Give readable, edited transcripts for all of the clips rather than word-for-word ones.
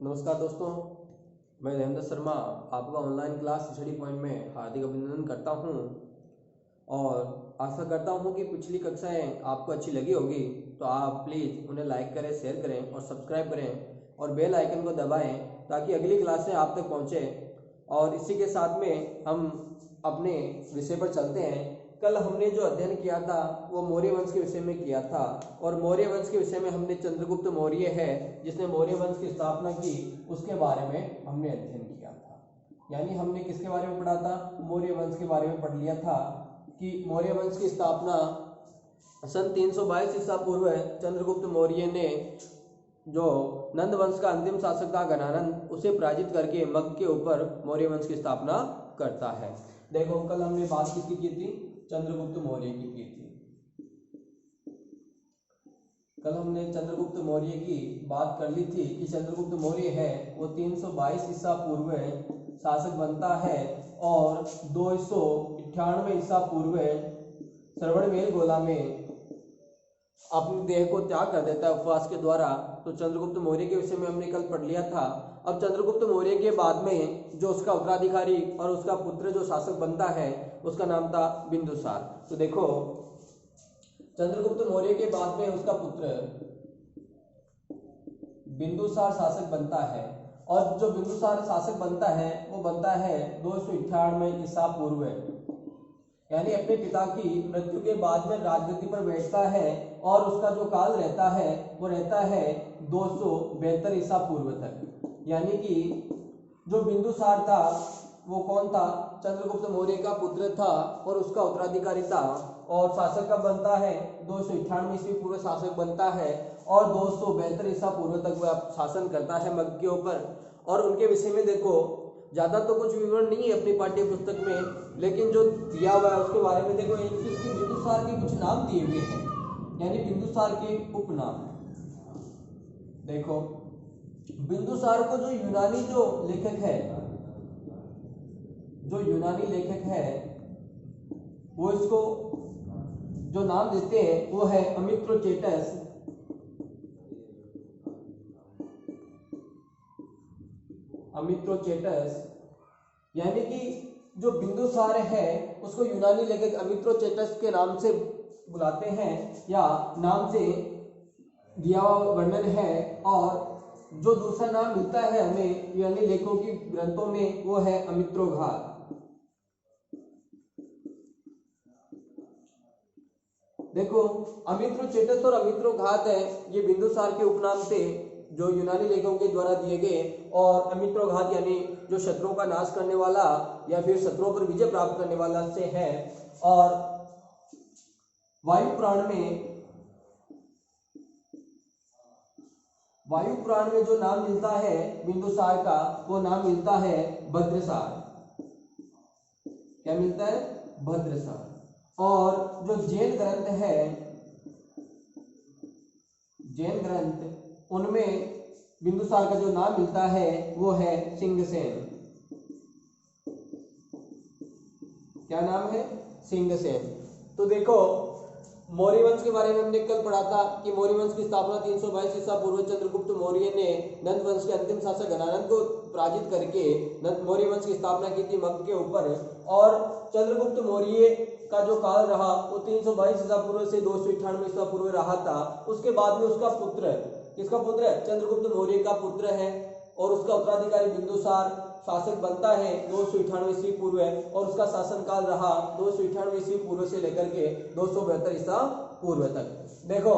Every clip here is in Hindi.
नमस्कार दोस्तों, मैं देवेंद्र शर्मा आपका ऑनलाइन क्लास स्टडी पॉइंट में हार्दिक अभिनंदन करता हूं और आशा करता हूं कि पिछली कक्षाएं आपको अच्छी लगी होगी। तो आप प्लीज़ उन्हें लाइक करें, शेयर करें और सब्सक्राइब करें और बेल आइकन को दबाएं ताकि अगली क्लासें आप तक पहुंचे। और इसी के साथ में हम अपने विषय पर चलते हैं। कल हमने जो अध्ययन किया था वो मौर्य वंश के विषय में किया था और मौर्य वंश के विषय में हमने चंद्रगुप्त मौर्य है जिसने मौर्य वंश की स्थापना की, उसके बारे में हमने अध्ययन किया था। यानी हमने किसके बारे में पढ़ा था? मौर्य वंश के बारे में पढ़ लिया था कि मौर्य वंश की स्थापना सन 322 ईसा पूर्व चंद्रगुप्त मौर्य ने, जो नंद वंश का अंतिम शासक था घनानंद, उसे पराजित करके मगध के ऊपर मौर्य वंश की स्थापना करता है। देखो, कल हमने बात किसकी की थी? चंद्रगुप्त मौर्य की थी। कल हमने चंद्रगुप्त मौर्य की बात कर ली थी कि चंद्रगुप्त मौर्य है वो 322 ईसा पूर्व शासक बनता है और 298 ईसा पूर्व श्रवणबेल गोला में अपनी देह को त्याग कर देता है उपवास के द्वारा। तो चंद्रगुप्त मौर्य के विषय में हमने कल पढ़ लिया था। अब चंद्रगुप्त मौर्य के बाद में जो उसका उत्तराधिकारी और उसका पुत्र जो शासक बनता है उसका नाम था बिंदुसार। तो देखो, चंद्रगुप्त मौर्य के बाद में उसका पुत्र बिंदुसार शासक बनता है और जो बिंदुसार शासक बनता है वो बनता है 298 ईसा पूर्व, यानी अपने पिता की मृत्यु के बाद में राजगद्दी पर बैठता है और उसका जो काल रहता है वो रहता है 272 ईसा पूर्व तक। यानी कि जो बिंदुसार था वो कौन था? चंद्रगुप्त मौर्य का पुत्र था और उसका उत्तराधिकारी था और शासक कब बनता है? 298 ईस्वी पूर्व शासक बनता है और 272 ईसा पूर्व तक वह शासन करता है मगध के ऊपर। और उनके विषय में देखो, ज़्यादा तो कुछ विवरण नहीं है अपनी पाठ्य पुस्तक में, लेकिन जो दिया हुआ है उसके बारे में देखो। इसके बिंदुसार के कुछ नाम दिए हुए हैं, यानी बिंदुसार के उपनाम। देखो, बिंदुसार को जो यूनानी लेखक है वो इसको जो नाम देते हैं वो है अमित्रोचेटस। यानी कि जो बिंदुसार है उसको यूनानी लेखक अमित्रोचेटस के नाम से बुलाते हैं या नाम से दिया हुआ वर्णन है। और जो दूसरा नाम मिलता है हमें यूनानी लेखकों की ग्रंथों में वो है अमित्रोघात। देखो, अमित्रोचेटस और अमित्रोघात है ये बिंदुसार के उपनाम थे जो यूनानी लेखकों के द्वारा दिए गए। और अमित्रोघात यानी जो शत्रुओं का नाश करने वाला या फिर शत्रुओं पर विजय प्राप्त करने वाला से है। और वायु पुराण में जो नाम मिलता है बिंदुसार का वो नाम मिलता है भद्रसार। क्या मिलता है? भद्रसार। और जो जैन ग्रंथ उनमें बिंदुसार का जो नाम मिलता है वो है सिंहसेन। क्या नाम है? सिंहसेन। तो देखो, मौर्य वंश के बारे में हमने कल पढ़ा था कि मौर्य वंश की स्थापना 322 ईसा पूर्व चंद्रगुप्त मौर्य ने नंद वंश के अंतिम शासक घनानंद को पराजित करके मौर्य वंश की स्थापना की थी मगध के ऊपर। और चंद्रगुप्त मौर्य का जो काल रहा वो 322 ईसा पूर्व से 298 ईसा पूर्व रहा था। उसके बाद में उसका पुत्र, किसका पुत्र है? चंद्रगुप्त मौर्य का पुत्र है और उसका उत्तराधिकारी बिंदुसार शासक बनता है 298 ईस्वी पूर्व और उसका शासन काल रहा 298 ईस्वी पूर्व से लेकर के 272 ईसा पूर्व तक। देखो,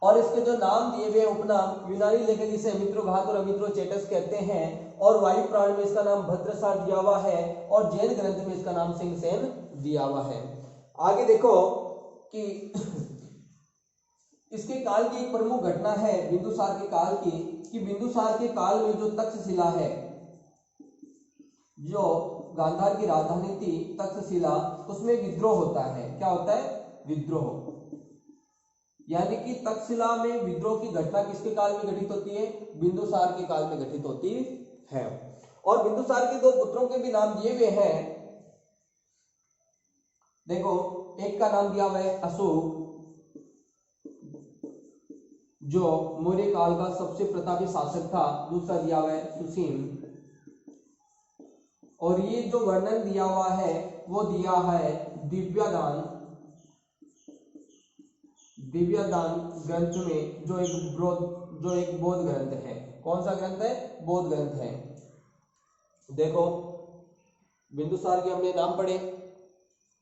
और इसके जो नाम दिए हुए उपनाम यूनानी लेखक इसे अमित्रोघात और अमित्रोचेटस कहते हैं और वायु पुराण में इसका नाम भद्रसार दिया हुआ है और जैन ग्रंथ में इसका नाम सिंहसेन दिया हुआ है। आगे देखो कि इसके काल की एक प्रमुख घटना है बिंदुसार के काल की, कि बिंदुसार के काल में जो तक्षशिला है, जो गांधार की राजधानी थी तक्षशिला, उसमें विद्रोह होता है। क्या होता है? विद्रोह। यानी कि तक्षशिला में विद्रोह की घटना किसके काल में घटित होती है? बिंदुसार के काल में घटित होती है। और बिंदुसार के दो पुत्रों के भी नाम दिए हुए हैं। देखो, एक का नाम दिया हुआ है अशोक, जो मौर्य काल का सबसे प्रतापी शासक था। दूसरा दिया हुआ है सुसीम, और ये जो वर्णन दिया हुआ है वो दिया है दिव्यदान, दिव्यदान ग्रंथ में, जो एक बौद्ध ग्रंथ है। कौन सा ग्रंथ है? बौद्ध ग्रंथ है। देखो बिंदुसार के हमने नाम पढ़े,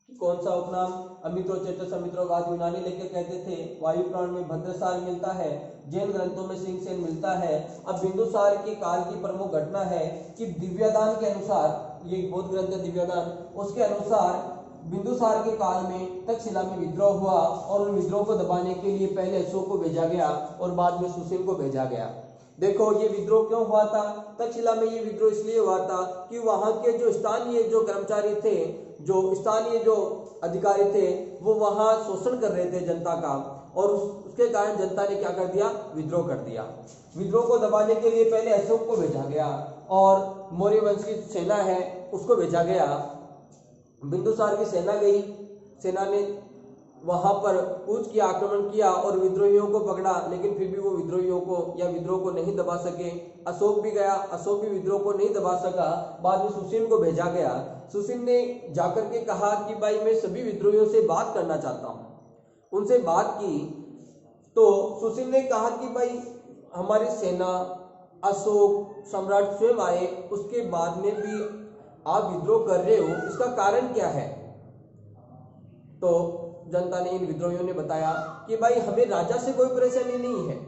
कौन सा उपनाम? अमित्रो चेतस अमित्रो गाद यूनानी लेके कहते थे। वायु पुराण में भद्रसार मिलता है, जैन ग्रंथों में सिंहसेन मिलता है। अब बिंदुसार के काल की प्रमुख घटना है कि दिव्यदान के अनुसार, ये बौद्ध ग्रंथ है दिव्यदान, उसके अनुसार बिंदुसार के काल में तक्षशिला में विद्रोह हुआ और उन विद्रोह को दबाने के लिए पहले अशोक को भेजा गया और बाद में सुसीम को भेजा गया। देखो ये विद्रोह क्यों हुआ था? तक्षशिला में ये विद्रोह इसलिए हुआ था कि वहां के जो स्थानीय जो कर्मचारी थे, जो स्थानीय जो अधिकारी थे, वो वहां शोषण कर रहे थे जनता का, और उसके कारण जनता ने क्या कर दिया? विद्रोह कर दिया। विद्रोह को दबाने के लिए पहले अशोक को भेजा गया और मौर्य वंश की सेना है उसको भेजा गया। बिंदुसार की सेना गई, सेना ने वहां पर कूच किया, आक्रमण किया और विद्रोहियों को पकड़ा, लेकिन फिर भी वो विद्रोहियों को या विद्रोह को नहीं दबा सके। अशोक भी गया, अशोक भी विद्रोह को नहीं दबा सका। बाद में सुसीम को भेजा गया। सुसीम ने जाकर के कहा कि भाई मैं सभी विद्रोहियों से बात करना चाहता हूं। उनसे बात की तो सुसीम ने कहा कि भाई हमारी सेना, अशोक सम्राट स्वयं आए, उसके बाद में भी आप विद्रोह कर रहे हो, इसका कारण क्या है? तो जनता ने, इन विद्रोहियों ने बताया कि भाई हमें राजा से कोई परेशानी नहीं है,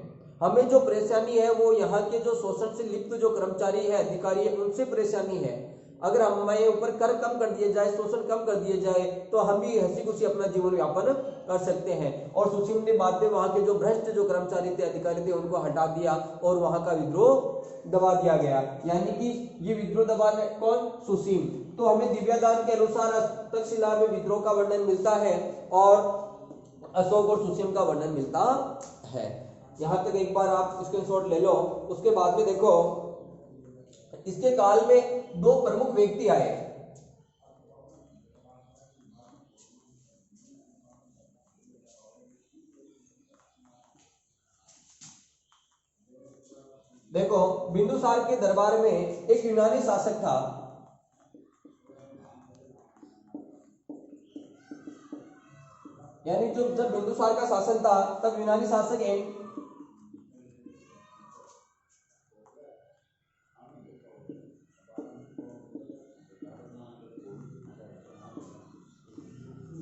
हमें जो परेशानी है वो यहाँ के जो शोषण से लिप्त जो कर्मचारी है, अधिकारी है, उनसे परेशानी है। अगर हमारे ऊपर कर कम कर दिए जाए, शोषण कम कर दिए जाए, तो हम भी हंसी खुशी अपना जीवन यापन कर सकते हैं। और सुसीम ने बाद में वहां के जो भ्रष्ट जो कर्मचारी थे, अधिकारी थे, उनको हटा दिया और वहां का विद्रोह दबा दिया गया। यानी कि ये विद्रोह दबाने कौन? सुसीम। तो हमें दिव्यदान के अनुसार तक्षशिला में विद्रोह का वर्णन मिलता है और अशोक और सुसीम का वर्णन मिलता है। यहां तक एक बार आप स्क्रीनशॉट ले लो। उसके बाद में देखो इसके काल में दो प्रमुख व्यक्ति आए। देखो बिंदुसार के दरबार में एक यूनानी शासक था, यानी जब बिंदुसार का शासन था तब यूनानी शासक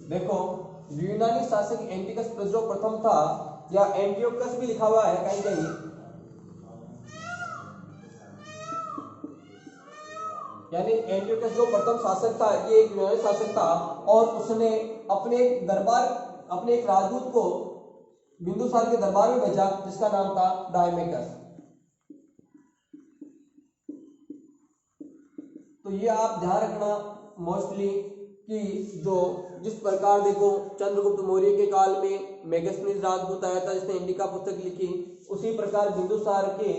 देखो यूनानी शासक एंटिकस जो प्रथम था, या एंटियोकस भी लिखा हुआ है कहीं कहीं, यानी एंटियोकस जो प्रथम शासक था, ये एक यूनानी शासक था और उसने अपने दरबार, अपने एक राजदूत को बिंदुसार के दरबार में भेजा जिसका नाम था डायमेकस। तो ये आप ध्यान रखना मोस्टली कि जो जिस प्रकार देखो चंद्रगुप्त मौर्य के काल में मेगस्थनीज राजदूत आया था जिसने इंडिका पुस्तक लिखी, उसी प्रकार बिंदुसार के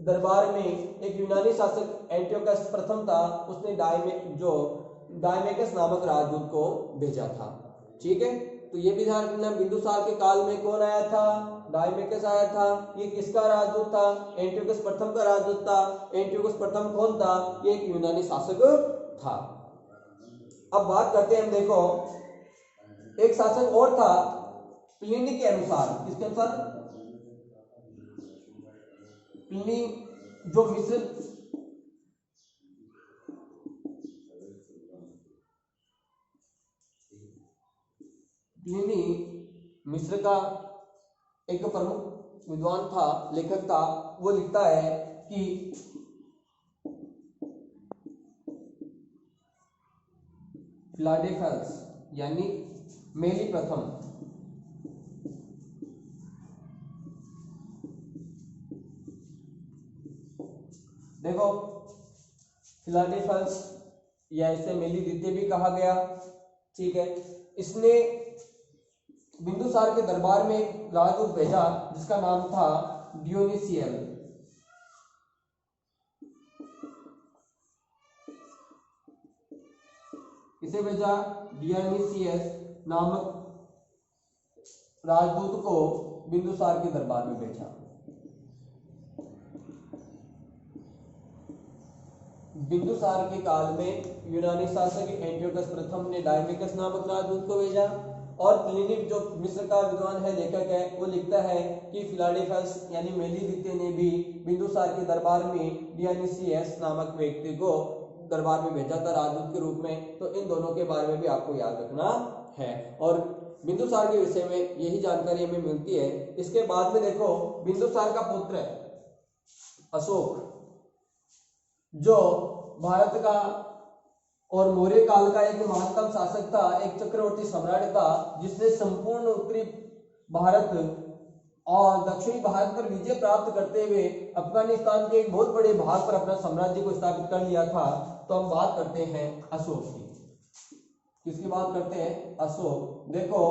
दरबार में एक यूनानी शासक एंटियोकस प्रथम था, उसने डायमेकस नामक राजदूत को भेजा था। ठीक है, तो ये भी ध्यान रखना बिंदुसार के काल में कौन आया था? डायमेकस आया था। ये किसका राजदूत था? एंटियोकस प्रथम का राजदूत था। एंटियोकस प्रथम कौन था? ये एक यूनानी शासक था। अब बात करते हैं हम, देखो एक शासक और था प्लिनी के अनुसार। किसके अनुसार? प्लिनी जो मिस्र प्लिनी मिस्र का एक प्रमुख विद्वान था, लेखक था। वो लिखता है कि फिलाडेल्फस यानी मेली प्रथम, देखो फिलाडेल्फस या इसे मेली द्वितीय भी कहा गया। ठीक है, इसने बिंदुसार के दरबार में एक राजदूत भेजा जिसका नाम था डियोनिसियस। इसे भेजा डियोनिसियस नामक राजदूत को बिंदुसार के दरबार में भेजा। बिंदुसार के काल में यूनानी शासक एंटियोकस प्रथम ने डायमेकस नामक राजदूत को भेजा और प्लिनी जो मिस्र का विद्वान है, लेखक है, वो लिखता है कि फिलाडेल्फस यानी मेलिदिते ने भी बिंदुसार के दरबार में डियोनिसियस नामक व्यक्ति को दरबार में भेजा था राजदूत के रूप में। तो इन दोनों के बारे में भी आपको याद रखना है और बिंदुसार के विषय में यही जानकारी हमें मिलती है। इसके बाद में देखो बिंदुसार का पुत्र अशोक जो भारत का और मौर्य काल का एक महत्तम शासक था, एक चक्रवर्ती सम्राट था, जिसने संपूर्ण उत्तरी भारत और दक्षिणी भारत पर विजय प्राप्त करते हुए अफगानिस्तान के एक बहुत बड़े भाग पर अपना साम्राज्य को स्थापित कर लिया था। तो हम बात करते हैं अशोक की। किसकी बात करते हैं? अशोक। देखो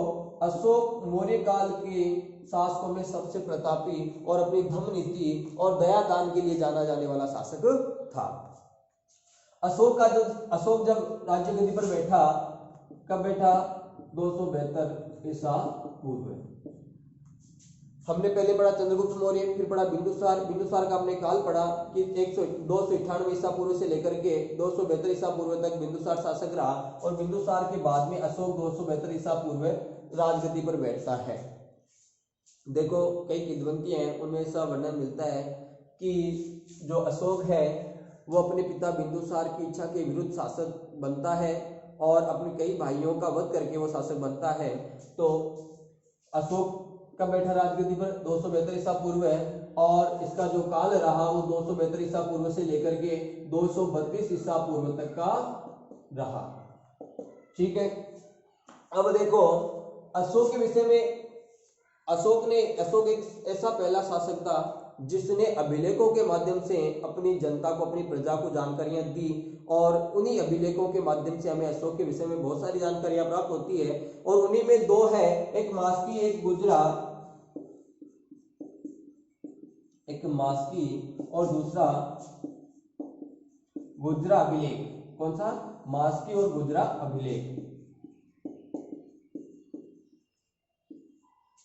अशोक मौर्य काल के शासकों में सबसे प्रतापी और अपनी धर्म नीति और दया दान के लिए जाना जाने वाला शासक था। अशोक जब राज्य गद्दी पर बैठा, कब बैठा? 272 ईसा पूर्व। हमने पहले पढ़ा चंद्रगुप्त मौर्य, फिर पढ़ा बिंदुसार। बिंदुसार का हमने काल पढ़ा कि 298 ईसा पूर्व से लेकर के 272 ईसा पूर्व तक बिंदुसार शासक रहा और बिंदुसार के बाद में अशोक 272 ईसा पूर्व राजगद्दी पर बैठता है। देखो कई किंवदंती हैं, उनमें ऐसा वर्णन मिलता है कि जो अशोक है वो अपने पिता बिंदुसार की इच्छा के विरुद्ध शासक बनता है और अपने कई भाइयों का वध करके वो शासक बनता है। तो अशोक कब बैठा राजगद्दी पर? 272 ईसा पूर्व है और इसका जो काल रहा वो 272 ईसा पूर्व से लेकर के 232 ईसा पूर्व तक का रहा। ठीक है। अब देखो अशोक के विषय में, अशोक एक ऐसा पहला शासक था जिसने अभिलेखों के माध्यम से अपनी जनता को, अपनी प्रजा को जानकारियां दी और उन्हीं अभिलेखों के माध्यम से हमें अशोक के विषय में बहुत सारी जानकारियां प्राप्त होती है और उन्हीं में दो है, एक मास्की एक गुजरा, एक मास्की और दूसरा गुजरा अभिलेख। कौन सा? मास्की और गुजरा अभिलेख।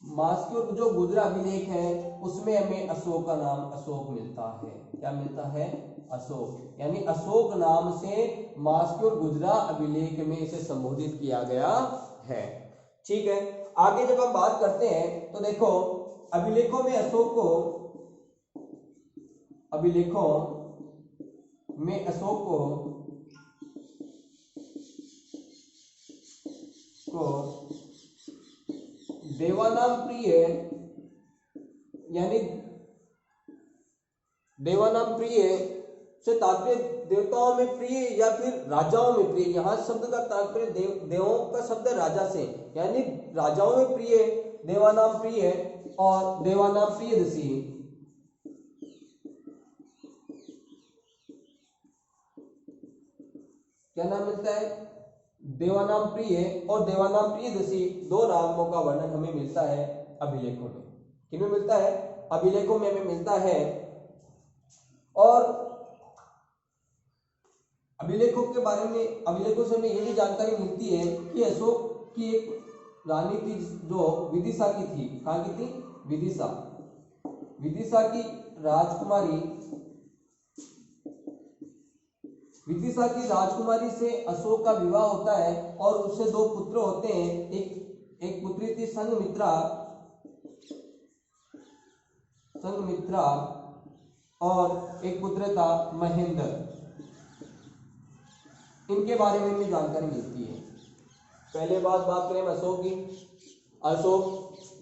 मास्की और जो गुजरा अभिलेख है उसमें हमें अशोक का नाम अशोक मिलता है। क्या मिलता है? अशोक। यानी अशोक नाम से मास्की और गुजरा अभिलेख में इसे संबोधित किया गया है। ठीक है। आगे जब हम बात करते हैं तो देखो अभिलेखों में अशोक को देवानाम प्रिय, यानी देवानाम प्रिय से तात्पर्य देवताओं में प्रिय या फिर राजाओं में प्रिय। यहां शब्द का तात्पर्य देवों का शब्द राजा से, यानी राजाओं में प्रिय देवानाम प्रिय और देवानाम प्रियदर्शी। क्या नाम मिलता है? देवानाम प्रिय और देवानाम प्रियदर्शी, दो नामों का वर्णन हमें मिलता है अभिलेखों में। किसमें मिलता है? अभिलेखों में हमें मिलता है। और अभिलेखों के बारे में, अभिलेखों से हमें यह भी जानकारी मिलती है कि अशोक की एक रानी थी जो विदिशा की थी। कहाँ की थी? विदिशा। विदिशा की राजकुमारी से अशोक का विवाह होता है और उससे दो पुत्र होते हैं। एक पुत्री थी संघमित्रा और एक पुत्र था महेंद्र। इनके बारे में भी जानकारी मिलती है। पहले बात करें अशोक की। अशोक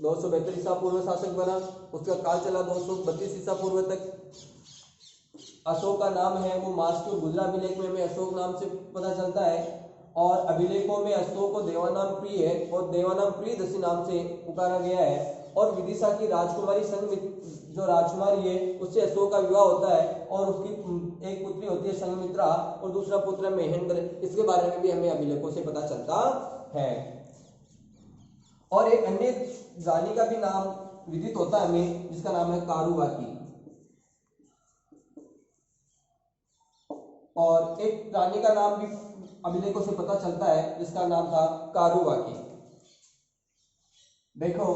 272 ईसा पूर्व शासक बना, उसका काल चला 232 ईसा पूर्व तक। अशोक का नाम है वो मास्की और गुजरा अभिलेख में हमें अशोक नाम से पता चलता है और अभिलेखों में अशोक को देवानाम प्रिय और देवानाम प्रियदर्शी नाम से पुकारा गया है। और विदिशा की राजकुमारी जो राजकुमारी है उससे अशोक का विवाह होता है और उसकी एक पुत्री होती है संघमित्रा और दूसरा पुत्र महेंद्र। इसके बारे में भी हमें अभिलेखों से पता चलता है। और एक अन्य रानी का भी नाम विदित होता है हमें, जिसका नाम है कारुवाकी। और एक रानी का नाम भी अभिलेखों से पता चलता है जिसका नाम था कारुवाकी। देखो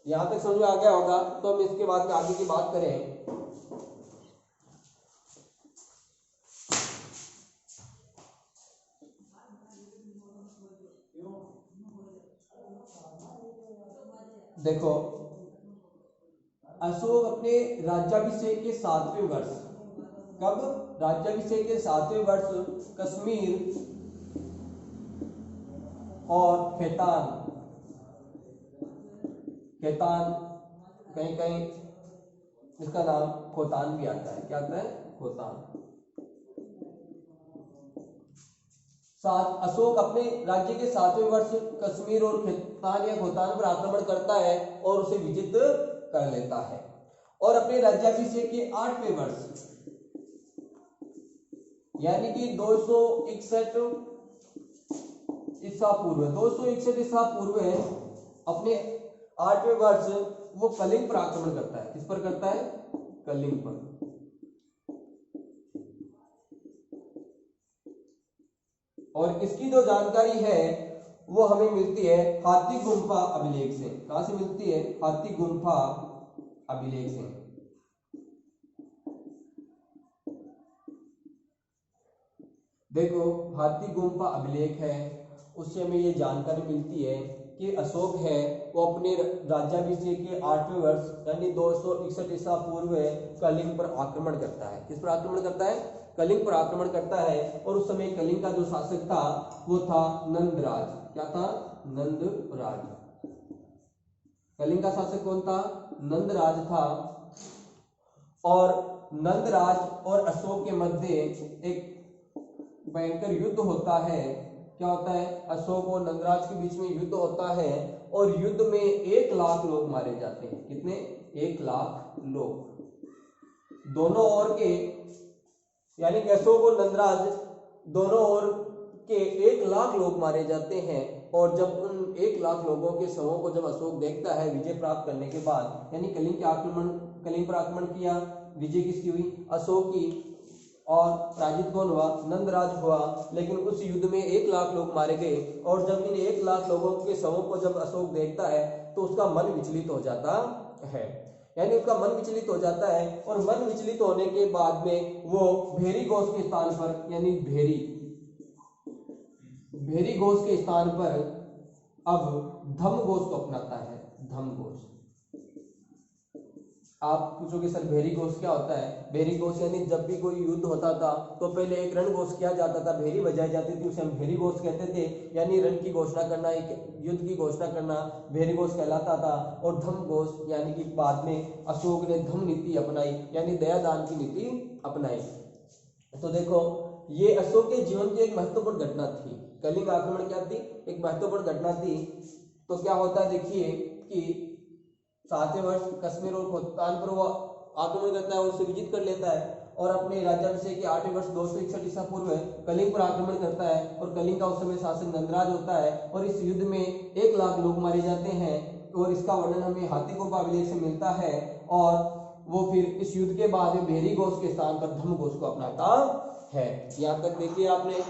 यहाँ तक समझ में आ गया होगा, तो हम इसके बाद में आगे की बात करें। देखो अशोक अपने राज्याभिषेक के 7वें वर्ष, कब? राज्याभिषेक के 7वें वर्ष कश्मीर और खेतान कहीं कहीं इसका नाम खोतान भी आता है। क्या आता है? खोतान। अशोक अपने राज्य के 7वें वर्ष कश्मीर और खेतान या खोतान पर आक्रमण करता है और उसे विजित कर लेता है, और अपने राज्याभिषेक के 8वें वर्ष यानी कि 261 ईसा पूर्व अपने 8वें वर्ष वो कलिंग पर आक्रमण करता है। किस पर करता है? कलिंग पर। और इसकी जो जानकारी है वो हमें मिलती है हाथी गुम्फा अभिलेख से। कहां से मिलती है? हाथी गुम्फा अभिलेख से। देखो हाथी गुम्फा अभिलेख है, उससे हमें ये जानकारी मिलती है कि अशोक है वो अपने राज्याभिषेक के 8वें वर्ष यानी 261 ईसा पूर्व कलिंग पर आक्रमण करता है। किस पर आक्रमण करता है? कलिंग पर आक्रमण करता है। और उस समय कलिंग का जो शासक था वो था नंदराज। क्या था? नंदराज। कलिंग का शासक कौन था? नंदराज था। और नंदराज और अशोक के मध्य एक भयंकर युद्ध होता है। क्या होता है? अशोक और नंदराज के बीच में युद्ध होता है, और युद्ध में 1 लाख लोग मारे जाते हैं। कितने? 1 लाख लोग दोनों ओर के, यानी कि अशोक और नंदराज दोनों ओर के 1 लाख लोग मारे जाते हैं। और जब उन 1 लाख लोगों के शवों को जब अशोक देखता है विजय प्राप्त करने के बाद, यानी कलिंग पर आक्रमण किया, विजय किसकी हुई? अशोक की। और पराजित कौन हुआ? नंदराज हुआ। लेकिन उस युद्ध में 1 लाख लोग मारे गए, और जब इन 1 लाख लोगों के शवों को जब अशोक देखता है तो उसका मन विचलित हो जाता है, यानी उसका मन विचलित हो जाता है। और मन विचलित होने के बाद में वो भेरी घोष के स्थान पर, यानी भेरी घोष के स्थान पर अब धम घोष को अपनाता है। धम घोष। आप पूछोगे सर भेरी घोष क्या होता है? भेरी घोष यानी जब भी कोई युद्ध होता था तो पहले एक रण घोष किया जाता था, भेरी बजाई जाती थी, उसे हम भेरी घोष कहते थे। यानी रण की घोषणा करना, एक युद्ध की घोषणा करना भेरी घोष कहलाता था। और धम घोष यानी कि बाद में अशोक ने धम नीति अपनाई, यानी दयादान की नीति अपनाई। तो देखो ये अशोक के जीवन की एक महत्वपूर्ण घटना थी। कलिंग आक्रमण क्या थी? एक महत्वपूर्ण घटना थी। तो क्या होता है देखिए कि 7वें वर्ष कश्मीर और खोतान पर वो आक्रमण करता है और उसे विजित कर लेता है, और अपने राज्याभिषेक के 8वें वर्ष 261 ईसा पूर्व कलिंग पर आक्रमण करता है। और कलिंग का उस समय शासक नंदराज होता है, और इस युद्ध में 1 लाख लोग मारे जाते हैं। और इसका वर्णन हमें हाथी गुम्फा अभिलेख से मिलता है। और वो फिर इस युद्ध के बाद में भेरी घोष के स्थान पर धम घोष को अपनाता है। यहाँ तक देखिए आपने।